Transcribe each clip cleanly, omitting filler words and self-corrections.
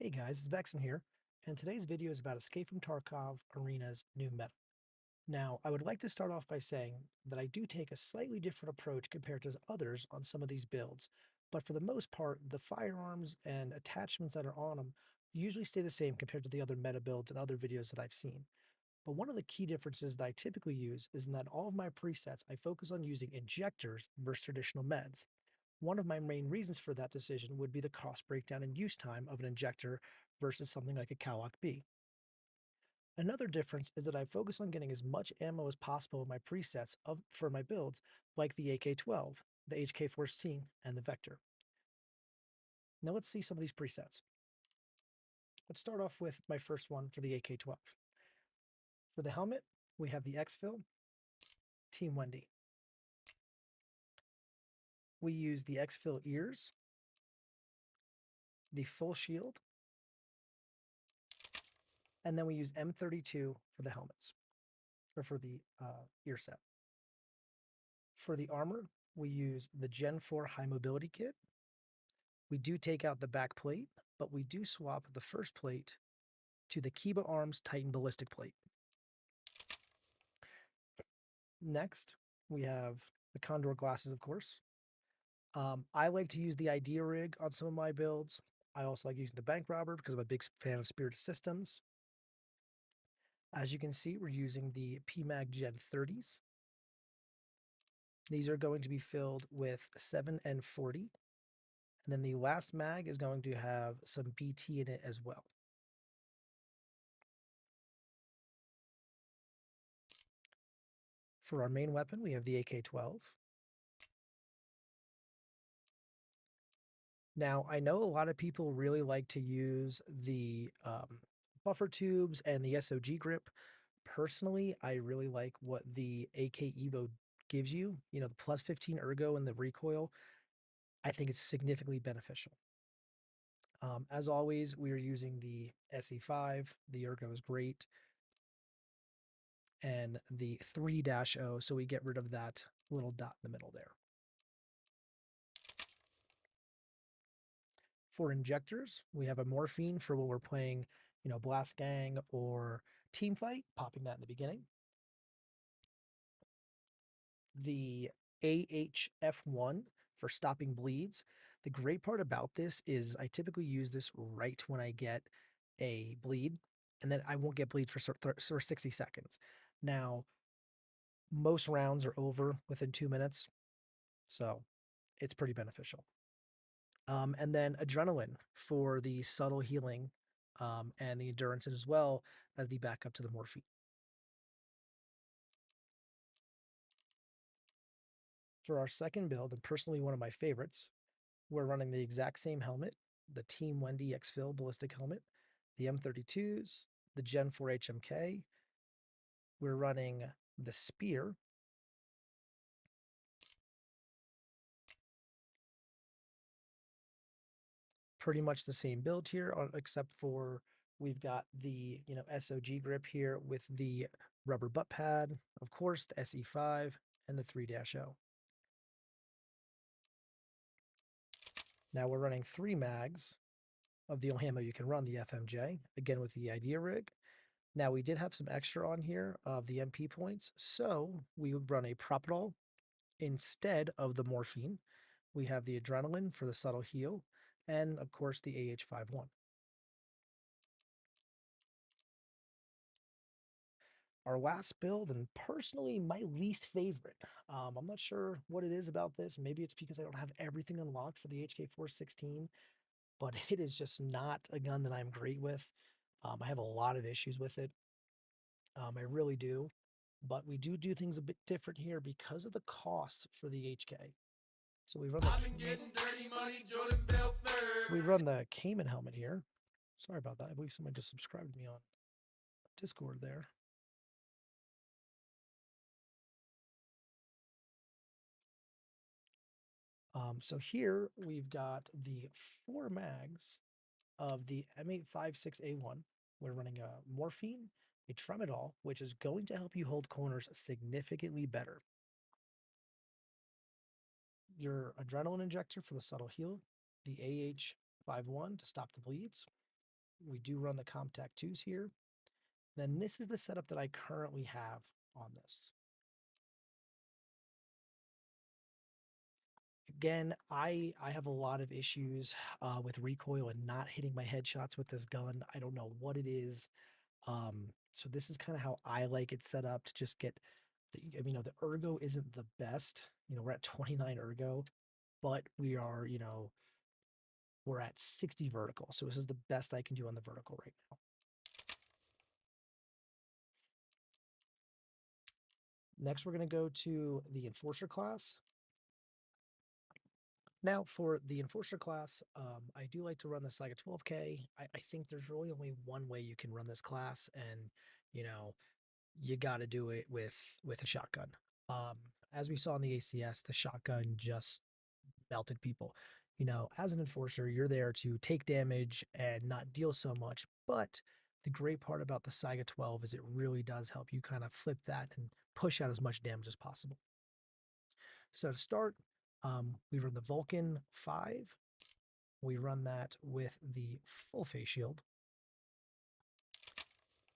Hey guys, it's Vexent here, and today's video is about Escape from Tarkov Arena's new meta. Now, I would like to start off by saying that I do take a slightly different approach compared to others on some of these builds, but for the most part, the firearms and attachments that are on them usually stay the same compared to the other meta builds and other videos that I've seen. But one of the key differences that I typically use is in that all of my presets, I focus on using injectors versus traditional meds. One of my main reasons for that decision would be the cost breakdown and use time of an injector versus something like a Cowlock B. Another difference is that I focus on getting as much ammo as possible in my presets for my builds, like the AK-12, the HK-14, and the Vector. Now let's see some of these presets. Let's start off with my first one for the AK-12. For the helmet, we have the Exfil Team Wendy. We use the Exfil ears, the full shield, and then we use M32 for the helmets, or for the ear set. For the armor, we use the Gen 4 High Mobility Kit. We do take out the back plate, but we do swap the first plate to the Kiba Arms Titan Ballistic Plate. Next, we have the Condor glasses, of course. I like to use the Idea Rig on some of my builds. I also like using the Bank Robber because I'm a big fan of Spirited Systems. As you can see, we're using the PMAG Gen 30s. These are going to be filled with 7N40. And then the last mag is going to have some BT in it as well. For our main weapon, we have the AK-12. Now, I know a lot of people really like to use the buffer tubes and the SOG grip. Personally, I really like what the AK Evo gives you. You know, the plus 15 ergo and the recoil. I think it's significantly beneficial. As always, we are using the SE5. The ergo is great. And the 3-0, so we get rid of that little dot in the middle there. For injectors, we have a morphine for when we're playing, Blast Gang or Team Fight, popping that in the beginning. The AHF1 for stopping bleeds. The great part about this is I typically use this right when I get a bleed, and then I won't get bleeds for 60 seconds. Now, most rounds are over within 2 minutes, so it's pretty beneficial. And then adrenaline for the subtle healing and the endurance, as well as the backup to the morphine. For our second build, and personally one of my favorites, we're running the exact same helmet, the Team Wendy Exfil ballistic helmet, the M32s, the Gen 4 HMK. We're running the Spear. Pretty much the same build here, except for we've got the SOG grip here with the rubber butt pad, of course, the SE5 and the 3-0. Now we're running 3 mags of the only ammo you can run, the FMJ, again with the Idea Rig. Now we did have some extra on here of the MP points, so we would run a Propadol instead of the morphine. We have the adrenaline for the subtle heal, and of course the AH51. Our last build, and personally my least favorite. I'm not sure what it is about this. Maybe it's because I don't have everything unlocked for the HK416, but it is just not a gun that I'm great with. I have a lot of issues with it. I really do. But we do things a bit different here because of the cost for the HK. So we run the Cayman helmet here. Sorry about that. I believe somebody just subscribed to me on Discord there. So here we've got the 4 mags of the M856A1. We're running a morphine, a tramadol, which is going to help you hold corners significantly better. Your adrenaline injector for the subtle heal, the AH51 to stop the bleeds, We do run the Comtac 2s here. Then this is the setup that I currently have on this. Again, I have a lot of issues with recoil and not hitting my headshots with this gun. I don't know what it is. So this is kind of how I like it set up to just get the ergo isn't the best. We're at 29 ergo, but we're at 60 vertical. So this is the best I can do on the vertical right now. Next, we're going to go to the Enforcer class. Now, for the Enforcer class, I do like to run the Saiga 12K. I think there's really only one way you can run this class, and you got to do it with a shotgun. As we saw in the ACS, the shotgun just melted people. As an enforcer, you're there to take damage and not deal so much. But the great part about the Saiga 12 is it really does help you kind of flip that and push out as much damage as possible. So to start, we run the Vulcan 5. We run that with the full face shield.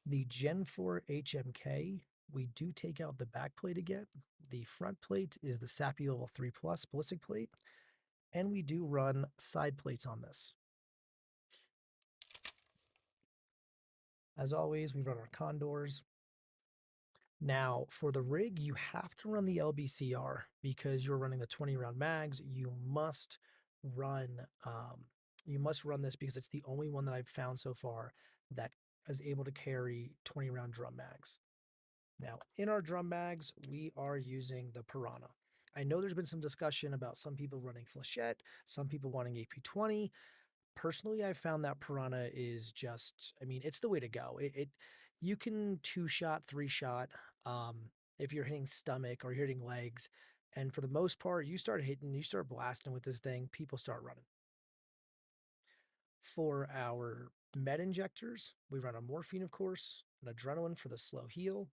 The Gen 4 HMK, we do take out the back plate again. The front plate is the SAPI Level 3 Plus ballistic plate, and we do run side plates on this. As always, we run our condors. Now, for the rig, you have to run the LBCR because you're running the 20-round mags. You must run this because it's the only one that I've found so far that is able to carry 20-round drum mags. Now, in our drum mags, we are using the Piranha. I know there's been some discussion about some people running Flechette, some people wanting AP20. Personally, I've found that Piranha is just, it's the way to go. You can 2-shot, 3-shot, if you're hitting stomach or you're hitting legs. And for the most part, you start blasting with this thing, people start running. For our med injectors, we run a morphine, of course, an adrenaline for the slow heal,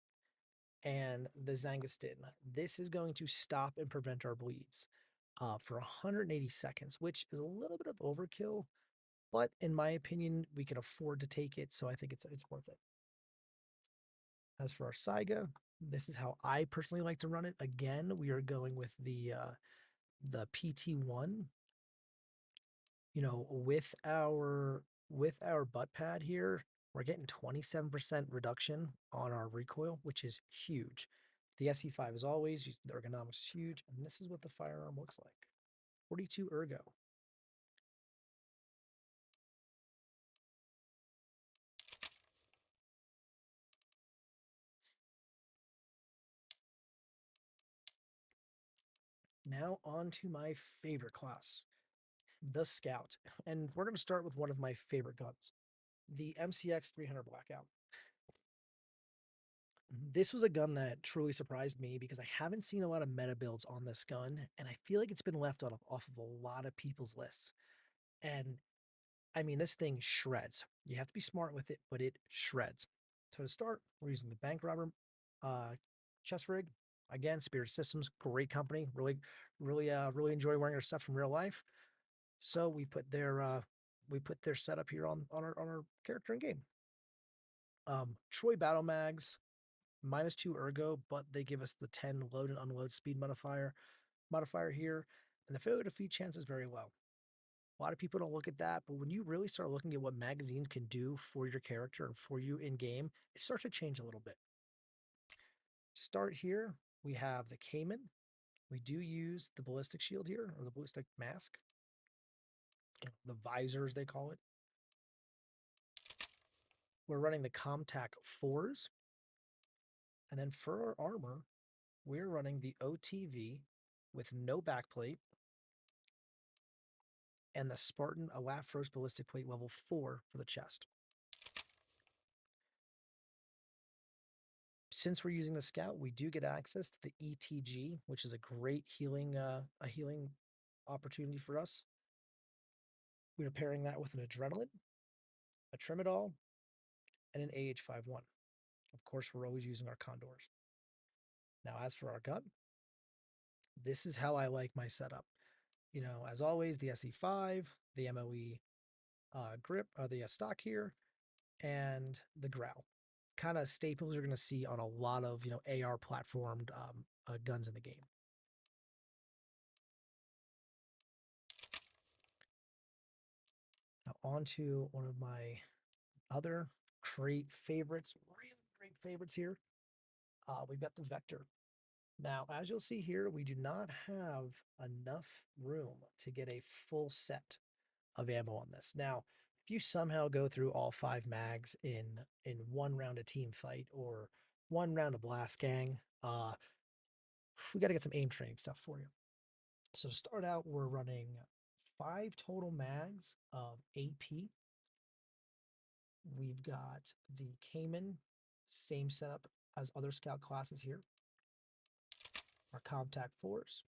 and the Zangastin. This is going to stop and prevent our bleeds for 180 seconds, which is a little bit of overkill, but in my opinion, we can afford to take it, so I think it's worth it. As for our Saiga, this is how I personally like to run it. Again, we are going with the PT1. With our butt pad here, we're getting 27% reduction on our recoil, which is huge. The SE5, as always, the ergonomics is huge, and this is what the firearm looks like. 42 ergo. Now on to my favorite class, the Scout. And we're going to start with one of my favorite guns, the MCX 300 Blackout. This was a gun that truly surprised me because I haven't seen a lot of meta builds on this gun, and I feel like it's been left off of a lot of people's lists. And this thing shreds. You have to be smart with it, but it shreds. So to start, we're using the bank robber chest rig. Again, Spirit Systems, great company. Really enjoy wearing their stuff from real life. So we put their setup here on our character in game. Troy battle mags, -2 ergo, but they give us the 10 load and unload speed modifier here, and the failure to feed chance is very low. A lot of people don't look at that, but when you really start looking at what magazines can do for your character and for you in game, it starts to change a little bit. To start here, we have the Cayman. We do use the ballistic shield here, or the ballistic mask, the visor as they call it. We're running the Comtac 4s. And then for our armor, we're running the OTV with no backplate and the Spartan Alafros ballistic plate level 4 for the chest. Since we're using the Scout, we do get access to the ETG, which is a great healing opportunity for us. We're pairing that with an adrenaline, a Trimadol, and an AH-51. Of course, we're always using our Condors. Now, as for our gun, this is how I like my setup. As always, the SE5, the MOE grip, the stock here, and the growl. Kind of staples you're going to see on a lot of AR platformed guns in the game. Now on to one of my other great favorites, really great favorites here. We've got the Vector. Now, as you'll see here, we do not have enough room to get a full set of ammo on this. Now, if you somehow go through all 5 mags in one round of team fight or one round of blast gang, we got to get some aim training stuff for you. So to start out, we're running 5 total mags of AP. We've got the Cayman, same setup as other scout classes here. Our Contact 4s.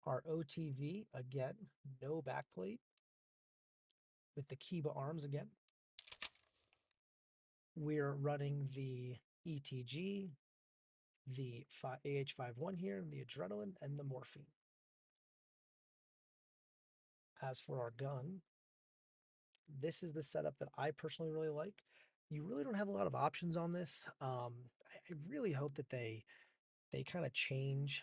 Our OTV, again, no backplate. With the Kiba arms again. We're running the ETG, the AH51 here, the Adrenaline, and the Morphine. As for our gun, this is the setup that I personally really like. You really don't have a lot of options on this. I really hope that they kind of change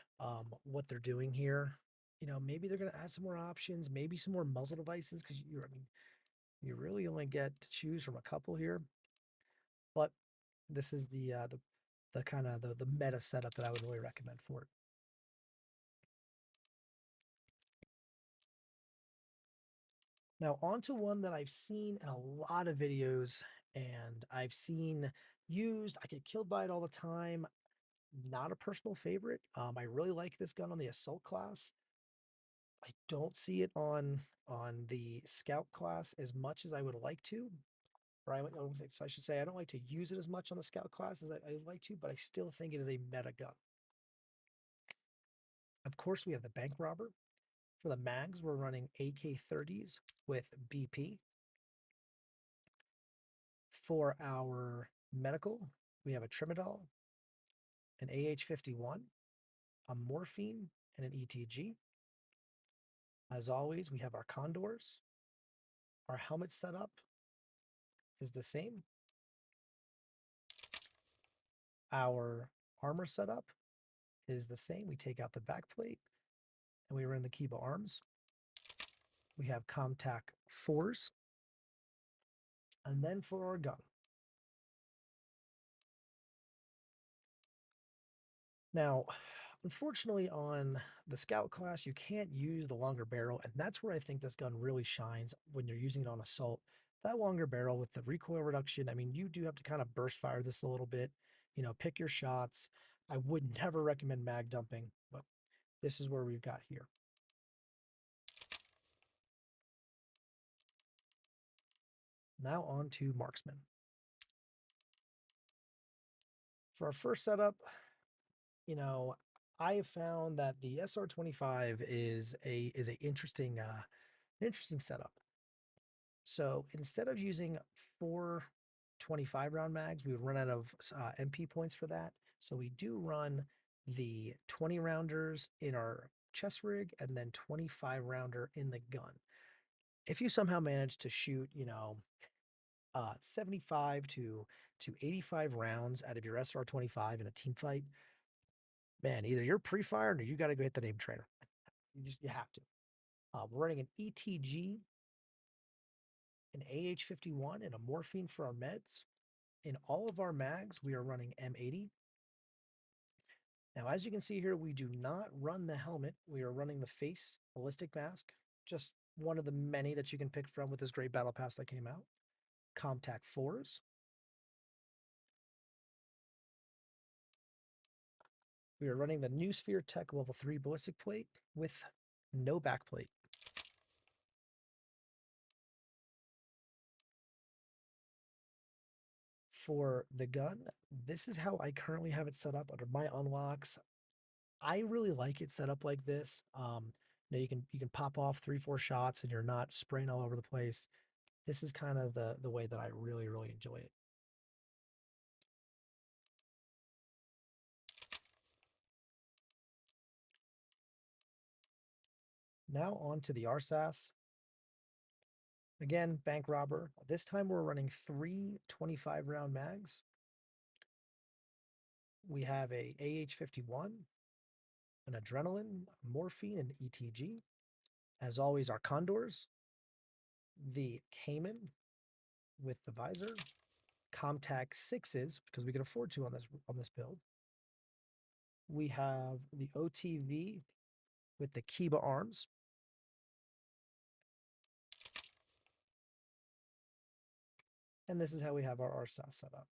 what they're doing here. Maybe they're going to add some more options, maybe some more muzzle devices, because you really only get to choose from a couple here. But this is the kind of the meta setup that I would really recommend for it. Now on to one that I've seen in a lot of videos and I've seen used. I get killed by it all the time. Not a personal favorite. I really like this gun on the assault class. I don't see it on the scout class as much as I would like to. Or I should say I don't like to use it as much on the scout class as I'd like to, but I still think it is a meta gun. Of course, we have the bank robber. For the mags, we're running AK-30s with BP. For our medical, we have a Trimadol, an AH-51, a Morphine, and an ETG. As always, we have our Condors. Our helmet setup is the same. Our armor setup is the same. We take out the backplate and we run the Kiba arms. We have Contact 4s. And then for our gun. Now, unfortunately, on the Scout class, you can't use the longer barrel, and that's where I think this gun really shines when you're using it on assault. That longer barrel with the recoil reduction, I mean, you do have to kind of burst fire this a little bit, pick your shots. I would never recommend mag dumping, but this is where we've got here. Now on to Marksman. For our first setup, I have found that the SR25 is a interesting setup. So instead of using 4 25 round mags, we would run out of MP points for that. So we do run the 20 rounders in our chest rig and then 25 rounder in the gun. If you somehow manage to shoot, 75 to 85 rounds out of your SR25 in a team fight, man, either you're pre-fired or you got to go hit the name trainer. You have to. We're running an ETG, an AH-51, and a Morphine for our meds. In all of our mags, we are running M80. Now, as you can see here, we do not run the helmet. We are running the face ballistic mask, just one of the many that you can pick from with this great battle pass that came out. Contact 4s. We are running the New Sphere Tech Level 3 ballistic plate with no backplate. For the gun, this is how I currently have it set up under my unlocks. I really like it set up like this. You can pop off 3-4 shots and you're not spraying all over the place. This is kind of the way that I really enjoy it. Now on to the Rsass. Again, bank robber. This time we're running three 25-round mags. We have a AH-51, an adrenaline, morphine, and ETG. As always, our condors, the Cayman with the visor, Comtac 6s, because we can afford to on this build. We have the OTV with the Kiba arms. And this is how we have our Rsass set up.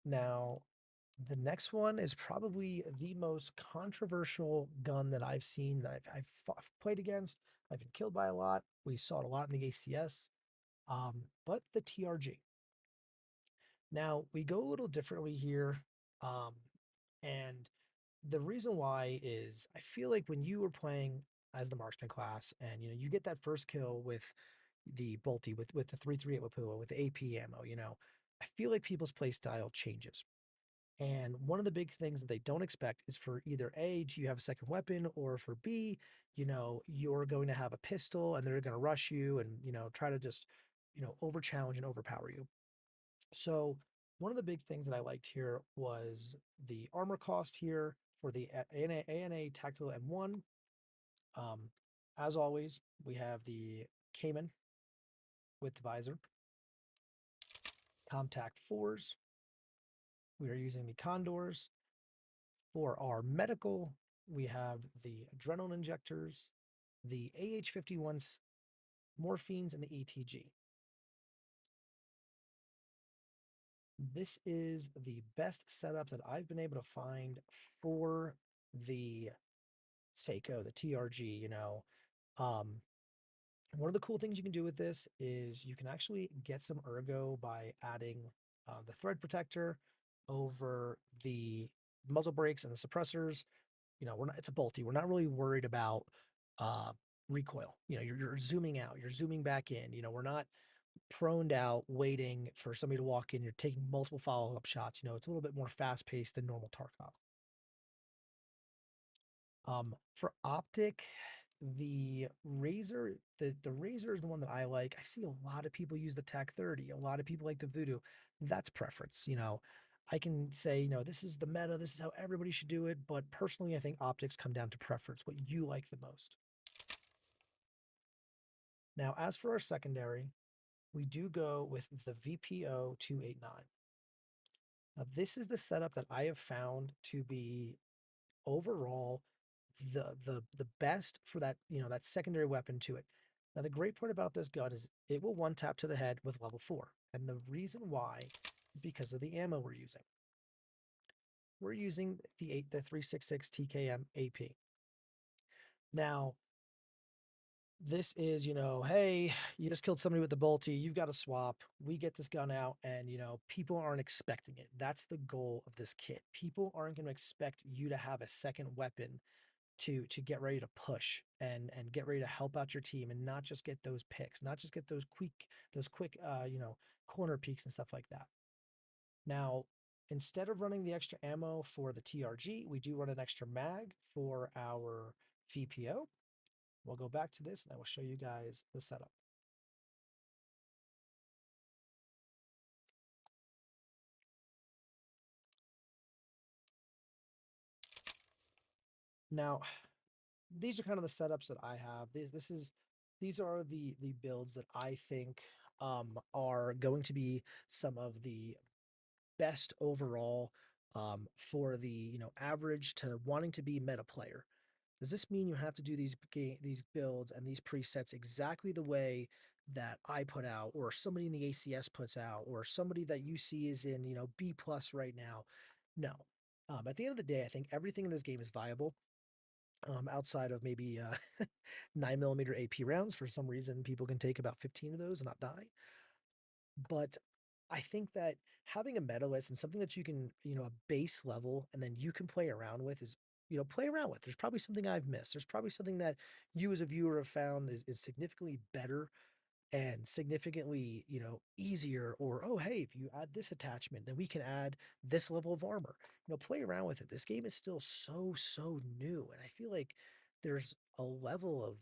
Now, the next one is probably the most controversial gun that I've seen, that I've played against. I've been killed by a lot. We saw it a lot in the ACS, but the TRG. Now, we go a little differently here, and the reason why is I feel like when you were playing as the Marksman class and, you get that first kill with the bolty, with the 338 Wapua, with the AP ammo, I feel like people's play style changes. And one of the big things that they don't expect is for either A, do you have a second weapon, or for B, you're going to have a pistol and they're going to rush you and, try to just, over challenge and overpower you. So one of the big things that I liked here was the armor cost here for the ANA Tactical M1. As always, we have the Cayman with the visor, Comtac 4s. We are using the Condors. For our medical, we have the adrenaline injectors, the AH-51s, morphines, and the ETG. This is the best setup that I've been able to find for the Sako, the TRG. Um, One of the cool things you can do with this is you can actually get some ergo by adding the thread protector over the muzzle brakes and the suppressors. It's a bolty. We're not really worried about uh, recoil. You're zooming out, you're zooming back in. We're not proned out waiting for somebody to walk in. You're taking multiple follow-up shots. It's a little bit more fast-paced than normal Tarkov. For optic, the razor, the razor is the one that I like. I see a lot of people use the TAC 30. A lot of people like the Voodoo. That's preference. I can say, this is the meta, this is how everybody should do it. But personally, I think optics come down to preference, what you like the most. Now, as for our secondary, we do go with the VPO 289. Now, this is the setup that I have found to be overall the best for that, that secondary weapon to it. Now, the great part about this gun is it will one tap to the head with level 4. And the reason why is because of the ammo we're using. We're using the 366 TKM AP. Now, this is, hey, you just killed somebody with the bolty, you've got to swap. We get this gun out and, people aren't expecting it. That's the goal of this kit. People aren't going to expect you to have a second weapon to get ready to push and get ready to help out your team and not just get those picks, not just get those quick corner peaks and stuff like that. Now, instead of running the extra ammo for the TRG, we do run an extra mag for our VPO. We'll go back to this and I will show you guys the setup. Now, these are kind of the setups that I have. These are the builds that I think are going to be some of the best overall for the average to wanting to be meta player. Does this mean you have to do these builds and these presets exactly the way that I put out, or somebody in the ACS puts out, or somebody that you see is in B plus right now? No. At the end of the day, I think everything in this game is viable. Outside of maybe 9mm AP rounds, for some reason people can take about 15 of those and not die. But I think that having a meta list and something that you can, a base level, and then you can play around with is, play around with. There's probably something I've missed. There's probably something that you as a viewer have found is significantly better and significantly, easier, or oh, hey, if you add this attachment, then we can add this level of armor. Play around with it. This game is still so new, and I feel like there's a level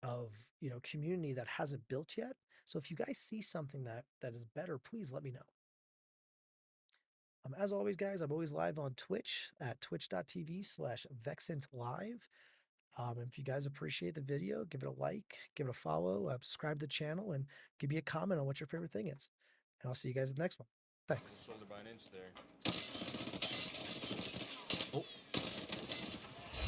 of community that hasn't built yet. So if you guys see something that is better, please let me know. As always, guys, I'm always live on Twitch at twitch.tv/Vexent Live. If you guys appreciate the video, give it a like, give it a follow, subscribe to the channel, and give me a comment on what your favorite thing is. And I'll see you guys in the next one. Thanks. Shoulder by an inch there.